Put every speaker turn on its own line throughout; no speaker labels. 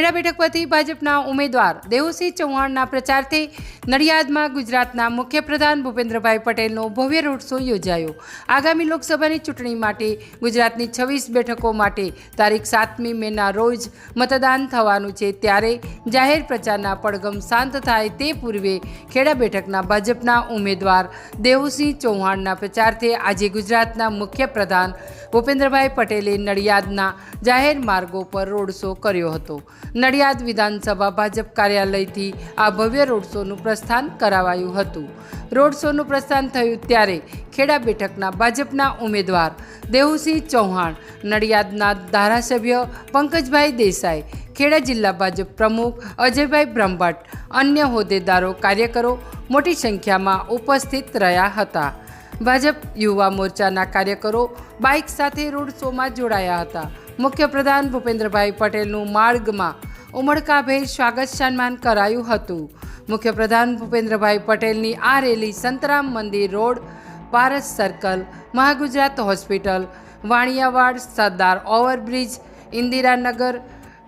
ખેડા બેઠક પરથી ભાજપના ઉમેદવાર દેવુસિંહ ચૌહાણના પ્રચારથી નડિયાદમાં ગુજરાતના મુખ્યપ્રધાન ભૂપેન્દ્રભાઈ પટેલનો ભવ્ય રોડ શો યોજાયો। આગામી લોકસભાની ચૂંટણી માટે ગુજરાતની 26 બેઠકો માટે તારીખ 7મી મેના રોજ મતદાન થવાનું છે, ત્યારે જાહેર પ્રચારના પડઘમ શાંત થાય તે પૂર્વે ખેડા બેઠકના ભાજપના ઉમેદવાર દેવુસિંહ ચૌહાણના પ્રચારથી આજે ગુજરાતના મુખ્યપ્રધાન ભૂપેન્દ્રભાઈ પટેલે નડિયાદના જાહેર માર્ગો પર રોડ શો કર્યો હતો। નડિયાદ વિધાનસભા ભાજપ કાર્યાલયથી આ ભવ્ય રોડ શોનું પ્રસ્થાન કરાવાયું હતું। રોડ શોનું પ્રસ્થાન થયું ત્યારે ખેડા બેઠકના ભાજપના ઉમેદવાર દેવુસિંહ ચૌહાણ, નડિયાદના ધારાસભ્ય પંકજભાઈ દેસાઈ, ખેડા જિલ્લા ભાજપ પ્રમુખ અજયભાઈ બ્રહ્મભટ્ટ, અન્ય હોદ્દેદારો, કાર્યકરો મોટી સંખ્યામાં ઉપસ્થિત રહ્યા હતા। ભાજપ યુવા મોરચાના કાર્યકરો બાઇક સાથે રોડ શોમાં જોડાયા હતા। મુખ્યપ્રધાન ભૂપેન્દ્રભાઈ પટેલનું માર્ગમાં ઉમળકાભેર સ્વાગત સન્માન કરાયું હતું। મુખ્યપ્રધાન ભૂપેન્દ્રભાઈ પટેલની આ rally Santram Mandir road, Paras circle, Mahagujarat hospital, Vaniyavad, Sardar overbridge, Indiranagar,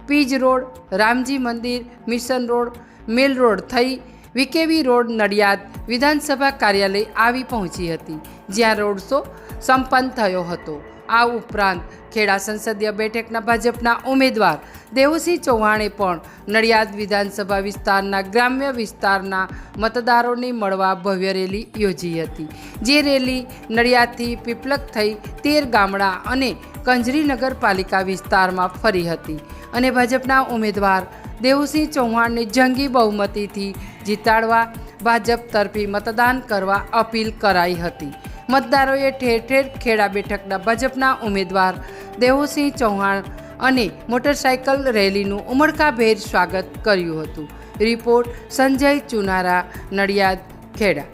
Pij road, Ramji Mandir, mission road, mill road થઈ વીકેવી રોડ, નડિયાદ વિધાનસભા કાર્યાલય આવી પહોંચી હતી, જ્યાં રોડ શો સંપન્ન થયો હતો। આ ઉપરાંત ખેડા સંસદીય બેઠકના ભાજપના ઉમેદવાર દેવુસિંહ ચૌહાણે પણ નડિયાદ વિધાનસભા વિસ્તારના ગ્રામ્ય વિસ્તારના મતદારોને મળવા ભવ્ય રેલી યોજી હતી, જે રેલી નડિયાદથી પીપલક થઈ 13 ગામડા અને કંજરી નગરપાલિકા વિસ્તારમાં ફરી હતી અને ભાજપના ઉમેદવાર દેવુસિંહ ચૌહાણને જંગી બહુમતીથી જીતાડવા ભાજપ તરફી મતદાન કરવા અપીલ કરાઈ હતી। મતદારોએ ઠેર ઠેર ખેડા બેઠકના ભાજપના ઉમેદવાર દેવુસિંહ ચૌહાણ અને મોટરસાઇકલ રેલીનું ઉમળકાભેર સ્વાગત કર્યું હતું। રિપોર્ટ સંજય ચુનારા, નડિયાદ, ખેડા।